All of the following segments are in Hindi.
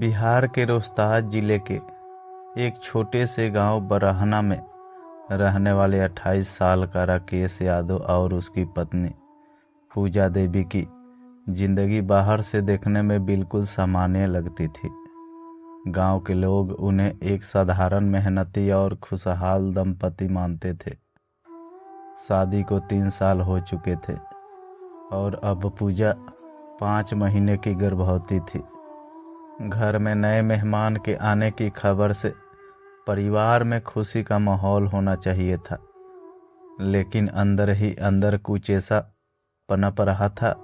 बिहार के रोहतास जिले के एक छोटे से गांव बरहना में रहने वाले 28 साल का राकेश यादव और उसकी पत्नी पूजा देवी की जिंदगी बाहर से देखने में बिल्कुल सामान्य लगती थी। गांव के लोग उन्हें एक साधारण मेहनती और खुशहाल दंपति मानते थे। शादी को 3 साल हो चुके थे और अब पूजा 5 महीने की गर्भवती थी। घर में नए मेहमान के आने की खबर से परिवार में खुशी का माहौल होना चाहिए था, लेकिन अंदर ही अंदर कुछ ऐसा पनप रहा था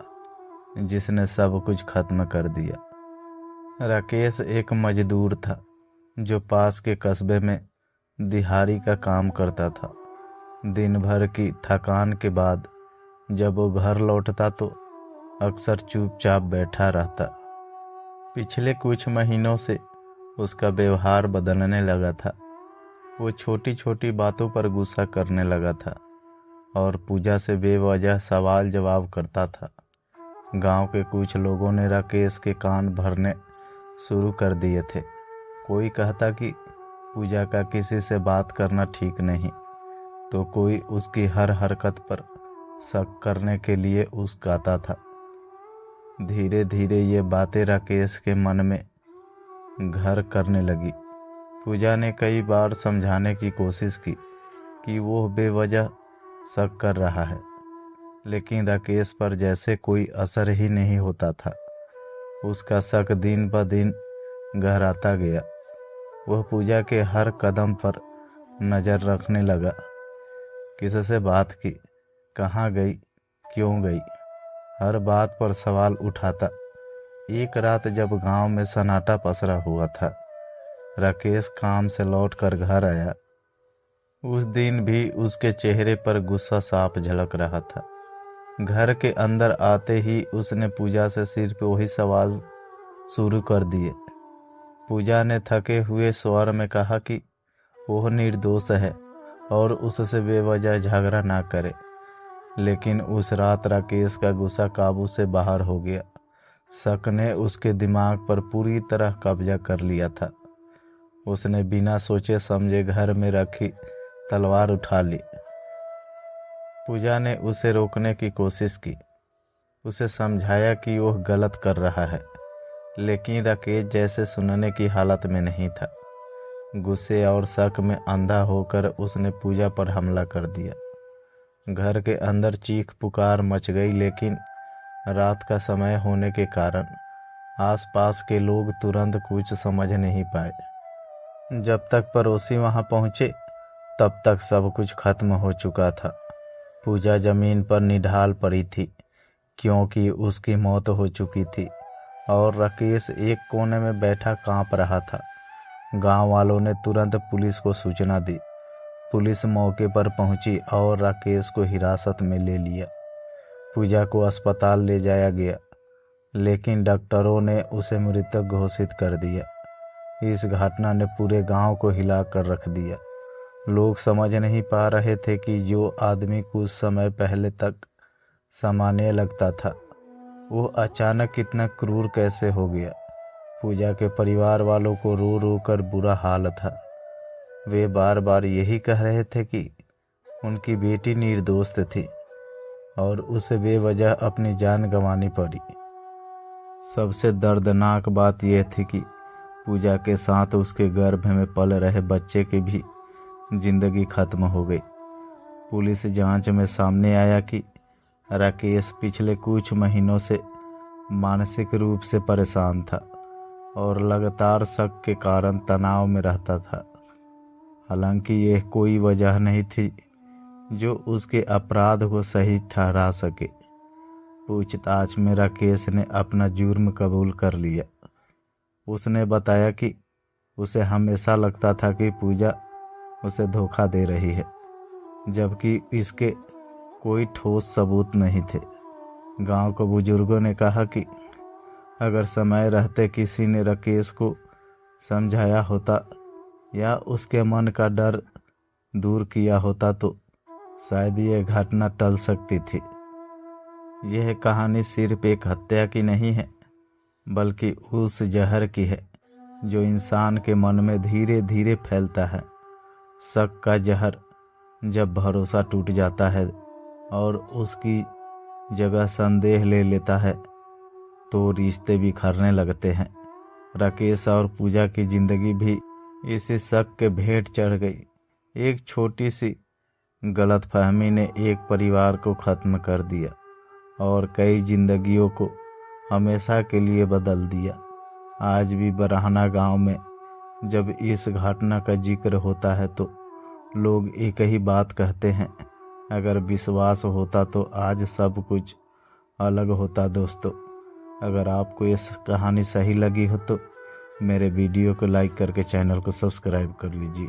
जिसने सब कुछ खत्म कर दिया। राकेश एक मजदूर था जो पास के कस्बे में दिहाड़ी का काम करता था। दिन भर की थकान के बाद जब वो घर लौटता तो अक्सर चुपचाप बैठा रहता। पिछले कुछ महीनों से उसका व्यवहार बदलने लगा था। वो छोटी छोटी बातों पर गुस्सा करने लगा था और पूजा से बेवजह सवाल जवाब करता था। गांव के कुछ लोगों ने राकेश के कान भरने शुरू कर दिए थे। कोई कहता कि पूजा का किसी से बात करना ठीक नहीं, तो कोई उसकी हर हरकत पर शक करने के लिए उकसाता था। धीरे धीरे ये बातें राकेश के मन में घर करने लगी। पूजा ने कई बार समझाने की कोशिश की कि वो बेवजह शक कर रहा है, लेकिन राकेश पर जैसे कोई असर ही नहीं होता था। उसका शक दिन ब दिन गहराता गया। वह पूजा के हर कदम पर नज़र रखने लगा। किससे बात की, कहाँ गई, क्यों गई, हर बात पर सवाल उठाता। एक रात जब गांव में सन्नाटा पसरा हुआ था, राकेश काम से लौटकर घर आया। उस दिन भी उसके चेहरे पर गुस्सा साफ झलक रहा था। घर के अंदर आते ही उसने पूजा से सिर्फ वही सवाल शुरू कर दिए। पूजा ने थके हुए स्वर में कहा कि वह निर्दोष है और उससे बेवजह झगड़ा ना करे। लेकिन उस रात राकेश का गुस्सा काबू से बाहर हो गया। शक ने उसके दिमाग पर पूरी तरह कब्जा कर लिया था। उसने बिना सोचे समझे घर में रखी तलवार उठा ली। पूजा ने उसे रोकने की कोशिश की, उसे समझाया कि वह गलत कर रहा है, लेकिन राकेश जैसे सुनने की हालत में नहीं था। गुस्से और शक में अंधा होकर उसने पूजा पर हमला कर दिया। घर के अंदर चीख पुकार मच गई, लेकिन रात का समय होने के कारण आसपास के लोग तुरंत कुछ समझ नहीं पाए। जब तक पड़ोसी वहां पहुंचे तब तक सब कुछ खत्म हो चुका था। पूजा जमीन पर निढाल पड़ी थी क्योंकि उसकी मौत हो चुकी थी और राकेश एक कोने में बैठा कांप रहा था। गांव वालों ने तुरंत पुलिस को सूचना दी। पुलिस मौके पर पहुंची और राकेश को हिरासत में ले लिया। पूजा को अस्पताल ले जाया गया, लेकिन डॉक्टरों ने उसे मृतक घोषित कर दिया। इस घटना ने पूरे गांव को हिला कर रख दिया। लोग समझ नहीं पा रहे थे कि जो आदमी कुछ समय पहले तक सामान्य लगता था, वो अचानक कितना क्रूर कैसे हो गया। पूजा के परिवार वालों को रो रो कर बुरा हाल था। वे बार बार यही कह रहे थे कि उनकी बेटी निर्दोष थी और उसे बेवजह अपनी जान गंवानी पड़ी। सबसे दर्दनाक बात यह थी कि पूजा के साथ उसके गर्भ में पल रहे बच्चे की भी जिंदगी खत्म हो गई। पुलिस जांच में सामने आया कि राकेश पिछले कुछ महीनों से मानसिक रूप से परेशान था और लगातार शक के कारण तनाव में रहता था। हालांकि यह कोई वजह नहीं थी जो उसके अपराध को सही ठहरा सके। पूछताछ में राकेश ने अपना जुर्म कबूल कर लिया। उसने बताया कि उसे हमेशा लगता था कि पूजा उसे धोखा दे रही है, जबकि इसके कोई ठोस सबूत नहीं थे। गांव के बुजुर्गों ने कहा कि अगर समय रहते किसी ने राकेश को समझाया होता या उसके मन का डर दूर किया होता तो शायद यह घटना टल सकती थी। यह कहानी सिर्फ एक हत्या की नहीं है, बल्कि उस जहर की है जो इंसान के मन में धीरे धीरे फैलता है। शक का जहर जब भरोसा टूट जाता है और उसकी जगह संदेह ले लेता है तो रिश्ते बिखरने लगते हैं। राकेश और पूजा की जिंदगी भी इसी शक के भेंट चढ़ गई। एक छोटी सी गलतफहमी ने एक परिवार को ख़त्म कर दिया और कई जिंदगियों को हमेशा के लिए बदल दिया। आज भी बरहना गांव में जब इस घटना का जिक्र होता है तो लोग एक ही बात कहते हैं, अगर विश्वास होता तो आज सब कुछ अलग होता। दोस्तों, अगर आपको ये कहानी सही लगी हो तो मेरे वीडियो को लाइक करके चैनल को सब्सक्राइब कर लीजिए।